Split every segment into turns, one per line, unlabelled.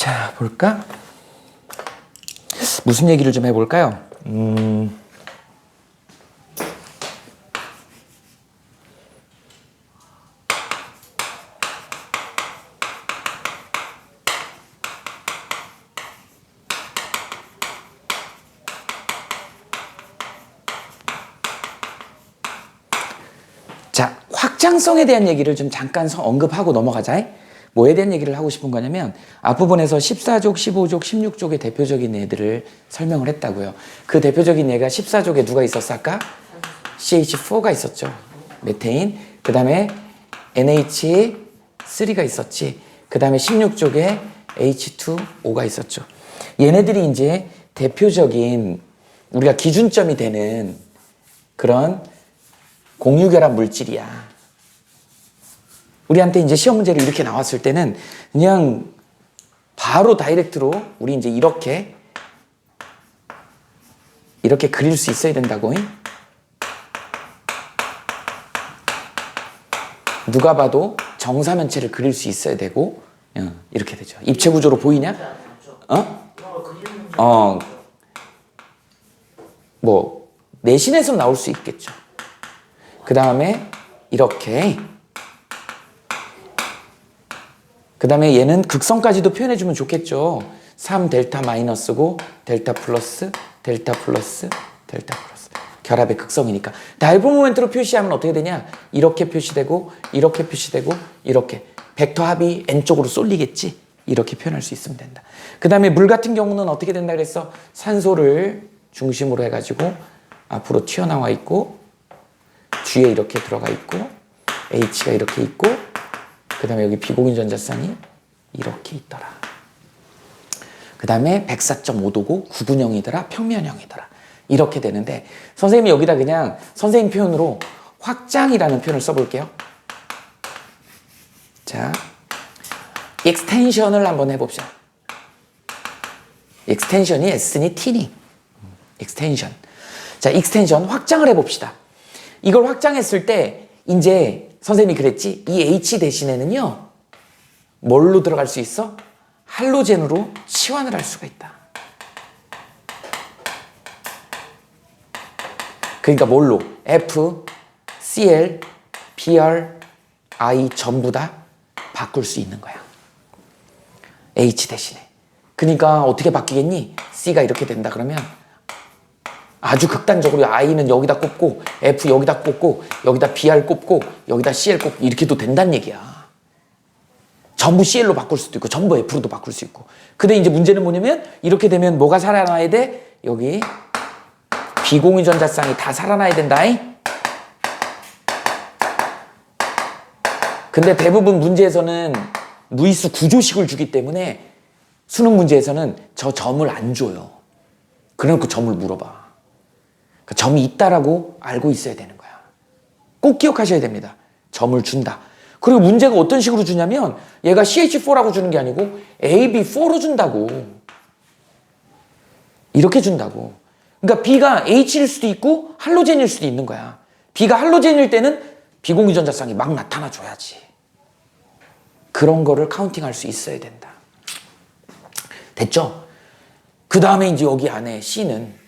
자, 볼까? 무슨 얘기를 좀 해볼까요? 자, 확장성에 대한 얘기를 좀 잠깐 언급하고 넘어가자. 뭐에 대한 얘기를 하고 싶은 거냐면 앞부분에서 14족, 15족, 16족의 대표적인 애들을 설명을 했다고요. 그 대표적인 얘가 14족에 누가 있었어 아까? CH4가 있었죠. 메테인. 그 다음에 NH3가 있었지. 그 다음에 16족에 H2O가 있었죠. 얘네들이 이제 대표적인 우리가 기준점이 되는 그런 공유결합 물질이야. 우리한테 이제 시험 문제로 이렇게 나왔을 때는 그냥 바로 다이렉트로 우리 이제 이렇게 그릴 수 있어야 된다고. 누가 봐도 정사면체를 그릴 수 있어야 되고 이렇게 되죠. 입체 구조로 보이냐? 뭐 내신에서 나올 수 있겠죠. 그 다음에 이렇게 그 다음에 얘는 극성까지도 표현해주면 좋겠죠. 3 델타 마이너스고 델타 플러스 델타 플러스 델타 플러스 결합의 극성이니까 다이브 모멘트로 표시하면 어떻게 되냐? 이렇게 표시되고 이렇게 표시되고 이렇게 벡터 합이 n쪽으로 쏠리겠지. 이렇게 표현할 수 있으면 된다. 그 다음에 물 같은 경우는 어떻게 된다 그랬어? 산소를 중심으로 해가지고 앞으로 튀어나와 있고 뒤에 이렇게 들어가 있고 H가 이렇게 있고 그 다음에 여기 비공유 전자쌍이 이렇게 있더라. 그 다음에 104.5도고 구근형이더라. 평면형이더라. 이렇게 되는데 선생님이 여기다 그냥 선생님 표현으로 확장이라는 표현을 써볼게요. 자, 익스텐션을 한번 해봅시다. 익스텐션이 S니 T니 익스텐션. 자, 익스텐션 확장을 해봅시다. 이걸 확장했을 때 이제 선생님이 그랬지? 이 H 대신에는요 뭘로 들어갈 수 있어? 할로젠으로 치환을 할 수가 있다. 그러니까 뭘로? F, Cl, Br, I 전부 다 바꿀 수 있는 거야. H 대신에. 그러니까 어떻게 바뀌겠니? C가 이렇게 된다 그러면 아주 극단적으로 I는 여기다 꼽고 F 여기다 꼽고 여기다 BR 꼽고 여기다 CL 꼽고 이렇게도 된다는 얘기야. 전부 CL로 바꿀 수도 있고 전부 F로도 바꿀 수 있고. 근데 이제 문제는 뭐냐면 이렇게 되면 뭐가 살아나야 돼? 여기 비공유 전자쌍이 다 살아나야 된다. 근데 대부분 문제에서는 무의수 구조식을 주기 때문에 수능 문제에서는 저 점을 안 줘요. 그래놓고 점을 물어봐. 점이 있다라고 알고 있어야 되는 거야. 꼭 기억하셔야 됩니다. 점을 준다. 그리고 문제가 어떤 식으로 주냐면 얘가 CH4라고 주는 게 아니고 AB4로 준다고. 이렇게 준다고. 그러니까 B가 H일 수도 있고 할로젠일 수도 있는 거야. B가 할로젠일 때는 비공유 전자쌍이 막 나타나줘야지. 그런 거를 카운팅할 수 있어야 된다. 됐죠? 그 다음에 이제 여기 안에 C는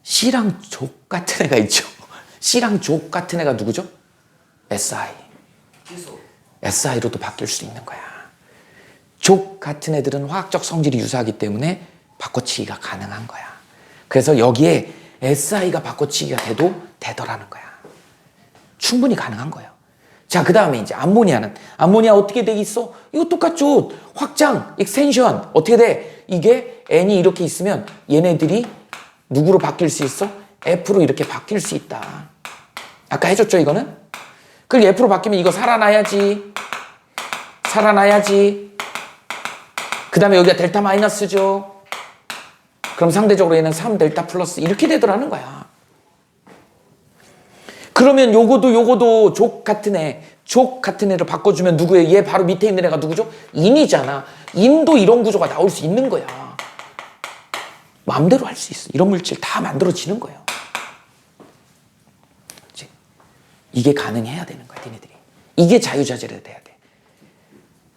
C랑 족 같은 애가 있죠. C랑 족 같은 애가 누구죠? SI. SI로도 바뀔 수 있는 거야. 족 같은 애들은 화학적 성질이 유사하기 때문에 바꿔치기가 가능한 거야. 그래서 여기에 SI가 바꿔치기가 돼도 되더라는 거야. 충분히 가능한 거예요. 자, 그 다음에 이제 암모니아는 암모니아 어떻게 돼 있어? 이거 똑같죠. 확장, 익스텐션 어떻게 돼? 이게 N이 이렇게 있으면 얘네들이 누구로 바뀔 수 있어? F로 이렇게 바뀔 수 있다. 아까 해줬죠 이거는? 그리고 F로 바뀌면 이거 살아나야지. 그 다음에 여기가 델타 마이너스죠. 그럼 상대적으로 얘는 3 델타 플러스 이렇게 되더라는 거야. 그러면 요거도 족 같은 애로 바꿔주면 누구예요? 얘 바로 밑에 있는 애가 누구죠? 인이잖아. 인도 이런 구조가 나올 수 있는 거야. 마음대로 할 수 있어. 이런 물질 다 만들어지는 거예요. 그치? 이게 가능해야 되는 거야, 니네들이. 이게 자유자재로 돼야 돼.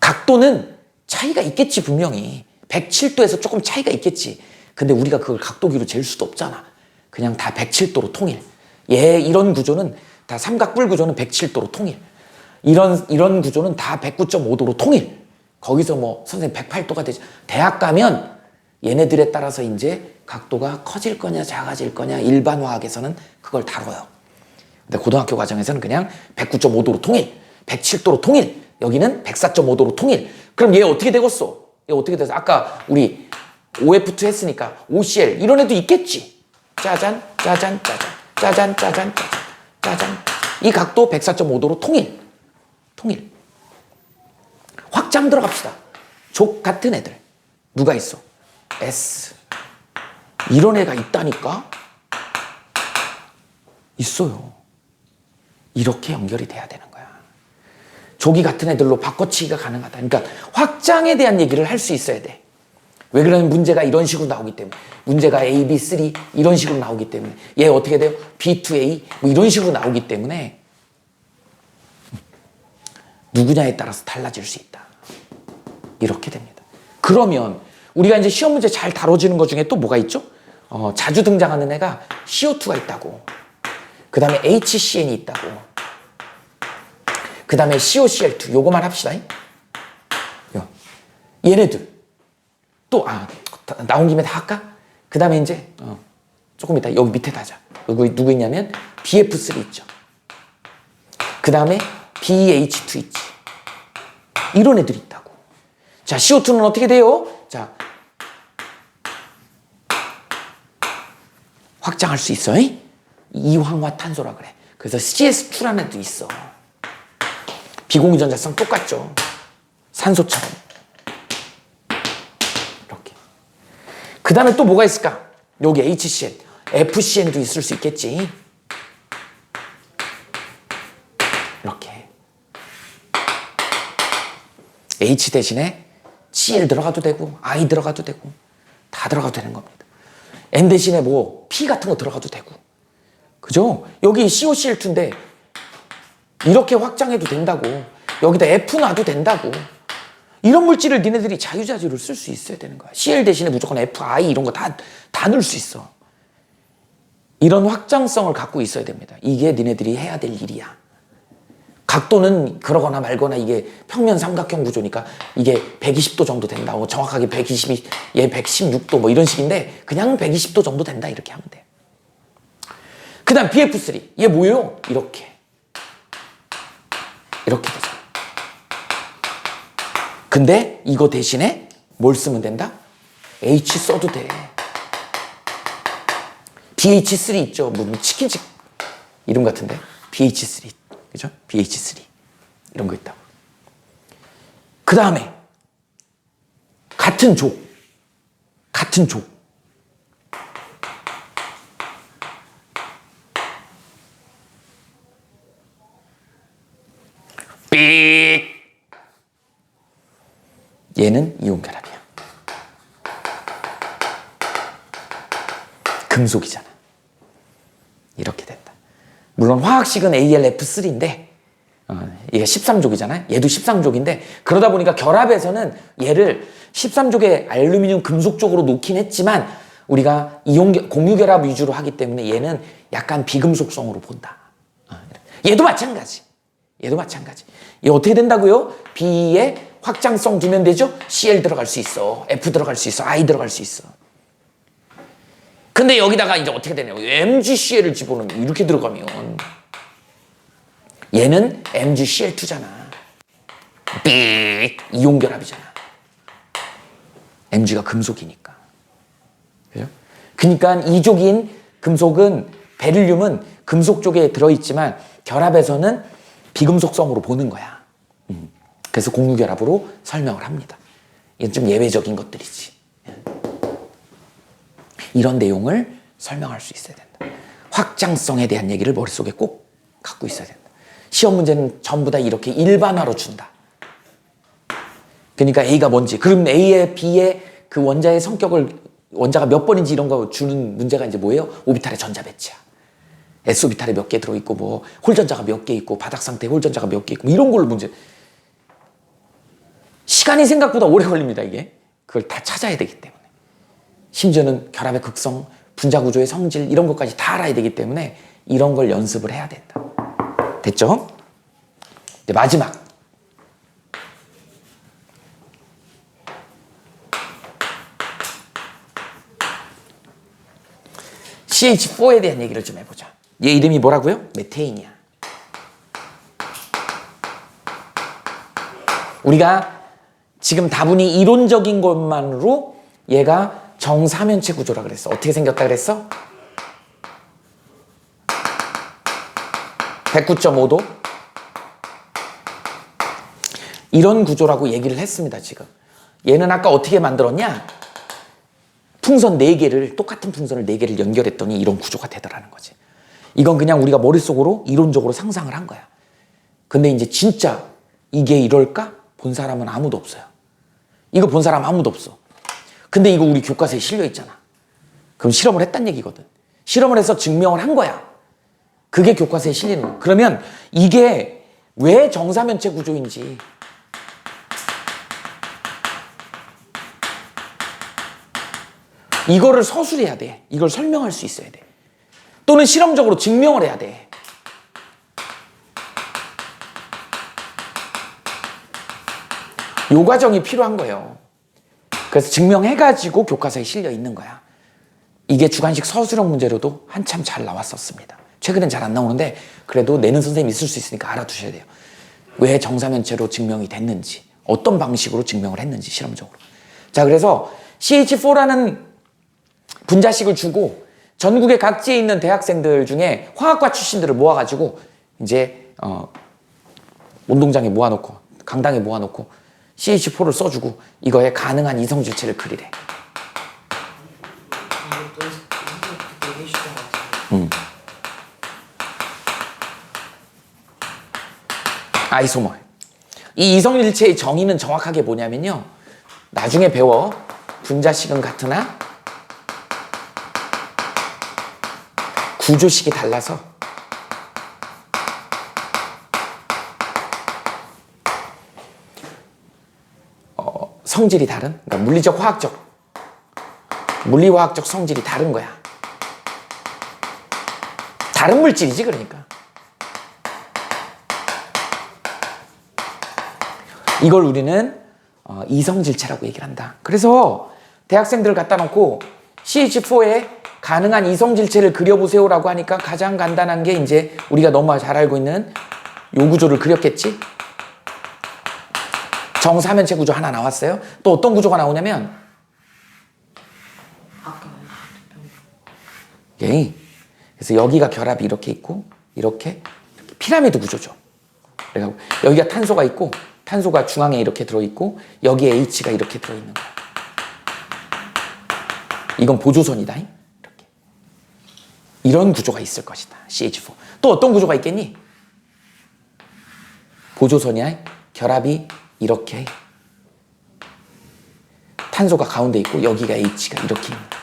각도 각도는 차이가 있겠지, 분명히. 107도에서 조금 차이가 있겠지. 근데 우리가 그걸 각도기로 잴 수도 없잖아. 그냥 다 107도로 통일. 이런 구조는 다 삼각뿔 구조는 107도로 통일. 이런 구조는 다 109.5도로 통일. 거기서 뭐 선생님 108도가 되지. 대학 가면 얘네들에 따라서 이제 각도가 커질 거냐 작아질 거냐 일반 화학에서는 그걸 다뤄요. 근데 고등학교 과정에서는 그냥 109.5도로 통일, 107도로 통일, 여기는 104.5도로 통일. 그럼 얘 어떻게 되겠어? 얘 어떻게 돼서 아까 우리 OF2 했으니까 OCl 이런 애도 있겠지. 짜잔 짜잔 짜잔 짜잔 짜잔 짜잔 짜잔. 이 각도 104.5도로 통일. 확장 들어갑시다. 족 같은 애들 누가 있어? S. 이런 애가 있다니까? 있어요. 이렇게 연결이 돼야 되는 거야. 족이 같은 애들로 바꿔치기가 가능하다. 그러니까 확장에 대한 얘기를 할 수 있어야 돼. 왜 그러냐면 문제가 이런 식으로 나오기 때문에. 문제가 A, B, 3 이런 식으로 나오기 때문에. 얘 어떻게 돼요? B2A 뭐 이런 식으로 나오기 때문에 누구냐에 따라서 달라질 수 있다. 이렇게 됩니다. 그러면 우리가 이제 시험 문제 잘 다뤄지는 것 중에 또 뭐가 있죠? 자주 등장하는 애가 CO2가 있다고. 그 다음에 HCN이 있다고. 그 다음에 COCl2. 요거만 합시다. 얘네들. 또, 나온 김에 다 할까? 그 다음에 이제, 조금 이따 여기 밑에다 하자. 여기 누구 있냐면 BF3 있죠. 그 다음에 BH2 있지. 이런 애들이 있다고. 자, CO2는 어떻게 돼요? 자, 확장할 수 있어. 이황화탄소라 그래. 그래서 CS2라는 애도 있어. 비공유전자성 똑같죠. 산소처럼. 이렇게. 그 다음에 또 뭐가 있을까? 여기 HCN, FCN도 있을 수 있겠지. 이렇게. H 대신에 CL 들어가도 되고 I 들어가도 되고 다 들어가도 되는 겁니다. N 대신에 뭐 P 같은 거 들어가도 되고. 그죠? 여기 COCl2인데 이렇게 확장해도 된다고. 여기다 F 놔도 된다고. 이런 물질을 니네들이 자유자재로 쓸 수 있어야 되는 거야. CL 대신에 무조건 FI 이런 거 다 넣을 수 있어. 이런 확장성을 갖고 있어야 됩니다. 이게 니네들이 해야 될 일이야. 각도는 그러거나 말거나 이게 평면 삼각형 구조니까 이게 120도 정도 된다. 정확하게 120이 얘 116도 뭐 이런 식인데 그냥 120도 정도 된다. 이렇게 하면 돼. 그 다음 BF3. 얘 뭐예요? 이렇게 되잖아. 근데 이거 대신에 뭘 쓰면 된다? H 써도 돼. BH3 있죠. 뭐 치킨집 이름 같은데. BH3. 그죠? BH3. 이런 거 있다고. 그 다음에 같은 족. 삑. 얘는 이온결합이야. 금속이잖아. 이렇게 된다. 물론 화학식은 AlF3인데 얘가 13족이잖아요. 얘도 13족인데 그러다 보니까 결합에서는 얘를 13족의 알루미늄 금속 쪽으로 놓긴 했지만 우리가 공유결합 위주로 하기 때문에 얘는 약간 비금속성으로 본다. 얘도 마찬가지. 얘 어떻게 된다고요? B에 확장성 두면 되죠? Cl 들어갈 수 있어. F 들어갈 수 있어. I 들어갈 수 있어. 근데 여기다가 이제 어떻게 되냐고. MgCl을 집어넣으면 이렇게 들어가면 얘는 MgCl2잖아. 삑! 이온결합이잖아. Mg가 금속이니까. 그죠? 그러니까 이족인 금속은 베릴륨은 금속 쪽에 들어있지만 결합에서는 비금속성으로 보는 거야. 그래서 공유결합으로 설명을 합니다. 이건 좀 예외적인 것들이지. 이런 내용을 설명할 수 있어야 된다. 확장성에 대한 얘기를 머릿속에 꼭 갖고 있어야 된다. 시험 문제는 전부 다 이렇게 일반화로 준다. 그러니까 A가 뭔지, 그럼 A의 B의 그 원자의 성격을, 원자가 몇 번인지 이런 거 주는 문제가 이제 뭐예요? 오비탈의 전자 배치야. S 오비탈에 몇 개 들어있고, 뭐, 홀전자가 몇 개 있고, 바닥 상태 홀전자가 몇 개 있고, 뭐 이런 걸로 문제. 시간이 생각보다 오래 걸립니다, 이게. 그걸 다 찾아야 되기 때문에. 심지어는 결합의 극성, 분자구조의 성질 이런 것까지 다 알아야 되기 때문에 이런 걸 연습을 해야 된다. 됐죠? 이제 마지막. CH4에 대한 얘기를 좀 해보자. 얘 이름이 뭐라고요? 메테인이야. 우리가 지금 다분히 이론적인 것만으로 얘가 정사면체 구조라 그랬어. 어떻게 생겼다 그랬어? 109.5도 이런 구조라고 얘기를 했습니다. 지금 얘는 아까 어떻게 만들었냐? 풍선 4개를 똑같은 풍선을 4개를 연결했더니 이런 구조가 되더라는 거지. 이건 그냥 우리가 머릿속으로 이론적으로 상상을 한 거야. 근데 이제 진짜 이게 이럴까? 본 사람은 아무도 없어요. 이거 본 사람 아무도 없어. 근데 이거 우리 교과서에 실려 있잖아. 그럼 실험을 했단 얘기거든. 실험을 해서 증명을 한 거야. 그게 교과서에 실리는 거야. 그러면 이게 왜 정사면체 구조인지 이거를 서술해야 돼. 이걸 설명할 수 있어야 돼. 또는 실험적으로 증명을 해야 돼. 요 과정이 필요한 거예요. 그래서 증명해가지고 교과서에 실려 있는 거야. 이게 주관식 서술형 문제로도 한참 잘 나왔었습니다. 최근엔 잘 안 나오는데 그래도 내는 선생님이 있을 수 있으니까 알아두셔야 돼요. 왜 정사면체로 증명이 됐는지, 어떤 방식으로 증명을 했는지 실험적으로. 자, 그래서 CH4라는 분자식을 주고 전국의 각지에 있는 대학생들 중에 화학과 출신들을 모아가지고 이제 운동장에 모아놓고 강당에 모아놓고 CH4를 써주고 이거에 가능한 이성질체를 그리래. 아이소머. 이 이성질체의 정의는 정확하게 뭐냐면요. 나중에 배워. 분자식은 같으나 구조식이 달라서 성질이 다른, 그러니까 물리적, 화학적, 물리화학적 성질이 다른 거야. 다른 물질이지, 그러니까. 이걸 우리는 이성질체라고 얘기를 한다. 그래서 대학생들을 갖다 놓고 CH4에 가능한 이성질체를 그려보세요라고 하니까 가장 간단한 게 이제 우리가 너무 잘 알고 있는 요 구조를 그렸겠지? 정사면체 구조 하나 나왔어요. 또 어떤 구조가 나오냐면 예. 그래서 여기가 결합이 이렇게 있고 이렇게 피라미드 구조죠. 그래서 여기가 탄소가 있고 탄소가 중앙에 이렇게 들어있고 여기에 H가 이렇게 들어있는 거야. 이건 보조선이다. 이렇게. 이런 구조가 있을 것이다. CH4. 또 어떤 구조가 있겠니? 보조선이야. 결합이 이렇게 탄소가 가운데 있고 여기가 H가 이렇게 있는 거야.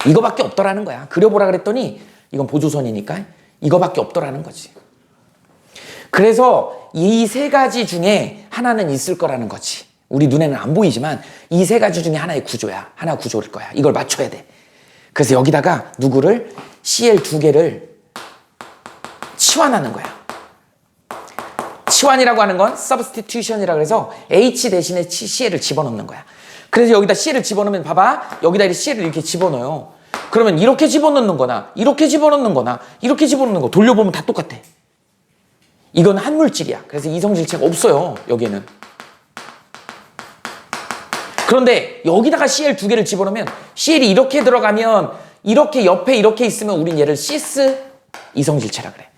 이거밖에 없더라는 거야. 그려보라 그랬더니 이건 보조선이니까 이거밖에 없더라는 거지. 그래서 이 세 가지 중에 하나는 있을 거라는 거지. 우리 눈에는 안 보이지만 이 세 가지 중에 하나의 구조야. 하나 구조일 거야. 이걸 맞춰야 돼. 그래서 여기다가 누구를 Cl 2개를 치환하는 거야. 치환이라고 하는 건 substitution이라고 해서 H 대신에 Cl을 집어넣는 거야. 그래서 여기다 Cl을 집어넣으면 봐봐. 여기다 Cl을 이렇게 집어넣어요. 그러면 이렇게 집어넣는 거나 이렇게 집어넣는 거나 이렇게 집어넣는 거 돌려보면 다 똑같아. 이건 한 물질이야. 그래서 이성질체가 없어요. 여기에는. 그런데 여기다가 Cl 2개를 집어넣으면 Cl이 이렇게 들어가면 이렇게 옆에 이렇게 있으면 우린 얘를 시스 이성질체라 그래.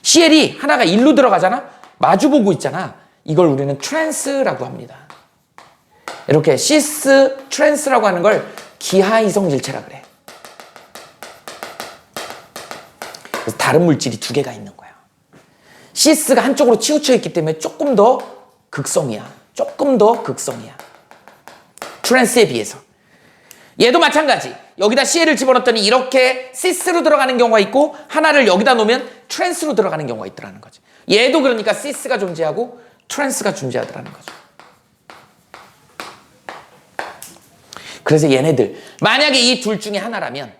Cl이 하나가 일로 들어가잖아. 마주보고 있잖아. 이걸 우리는 트랜스라고 합니다. 이렇게 시스 트랜스라고 하는 걸 기하 이성질체라 그래. 그래서 다른 물질이 2개가 있는 거야. 시스가 한쪽으로 치우쳐 있기 때문에 조금 더 극성이야. 조금 더 극성이야. 트랜스에 비해서. 얘도 마찬가지. 여기다 Cl을 집어넣었더니 이렇게 시스로 들어가는 경우가 있고 하나를 여기다 놓으면 트랜스로 들어가는 경우가 있더라는 거지. 얘도 그러니까 시스가 존재하고 트랜스가 존재하더라는 거죠. 그래서 얘네들 만약에 이 둘 중에 하나라면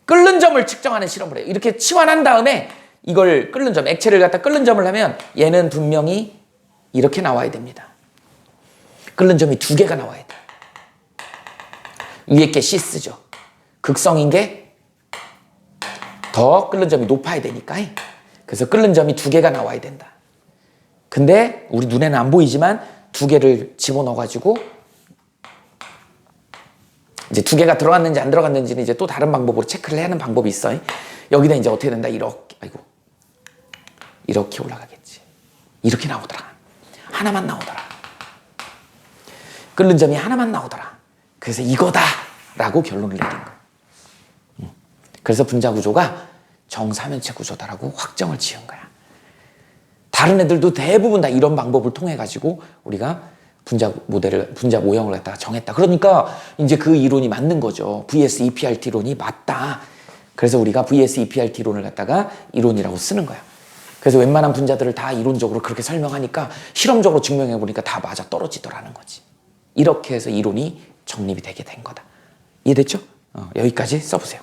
끓는 점을 측정하는 실험을 해요. 이렇게 치환한 다음에 이걸 끓는 점, 액체를 갖다 끓는 점을 하면 얘는 분명히 이렇게 나와야 됩니다. 끓는 점이 2개가 나와야 돼요. 위에 게 시스죠. 극성인 게 더 끓는 점이 높아야 되니까. 그래서 끓는 점이 2개가 나와야 된다. 근데 우리 눈에는 안 보이지만 2개를 집어넣어가지고 이제 2개가 들어갔는지 안 들어갔는지는 이제 또 다른 방법으로 체크를 해야 하는 방법이 있어. 여기다 이제 어떻게 된다? 이렇게, 아이고, 이렇게 올라가겠지. 이렇게 나오더라. 하나만 나오더라. 끓는 점이 하나만 나오더라. 그래서 이거다라고 결론을 내린 거야. 그래서 분자 구조가 정사면체 구조다라고 확정을 지은 거야. 다른 애들도 대부분 다 이런 방법을 통해 가지고 우리가 분자 모형을 갖다가 정했다. 그러니까 이제 그 이론이 맞는 거죠. VS-EPRT론이 맞다. 그래서 우리가 VS-EPRT론을 갖다가 이론이라고 쓰는 거야. 그래서 웬만한 분자들을 다 이론적으로 그렇게 설명하니까 실험적으로 증명해 보니까 다 맞아 떨어지더라는 거지. 이렇게 해서 이론이 정립이 되게 된 거다. 이해됐죠? 여기까지 써보세요.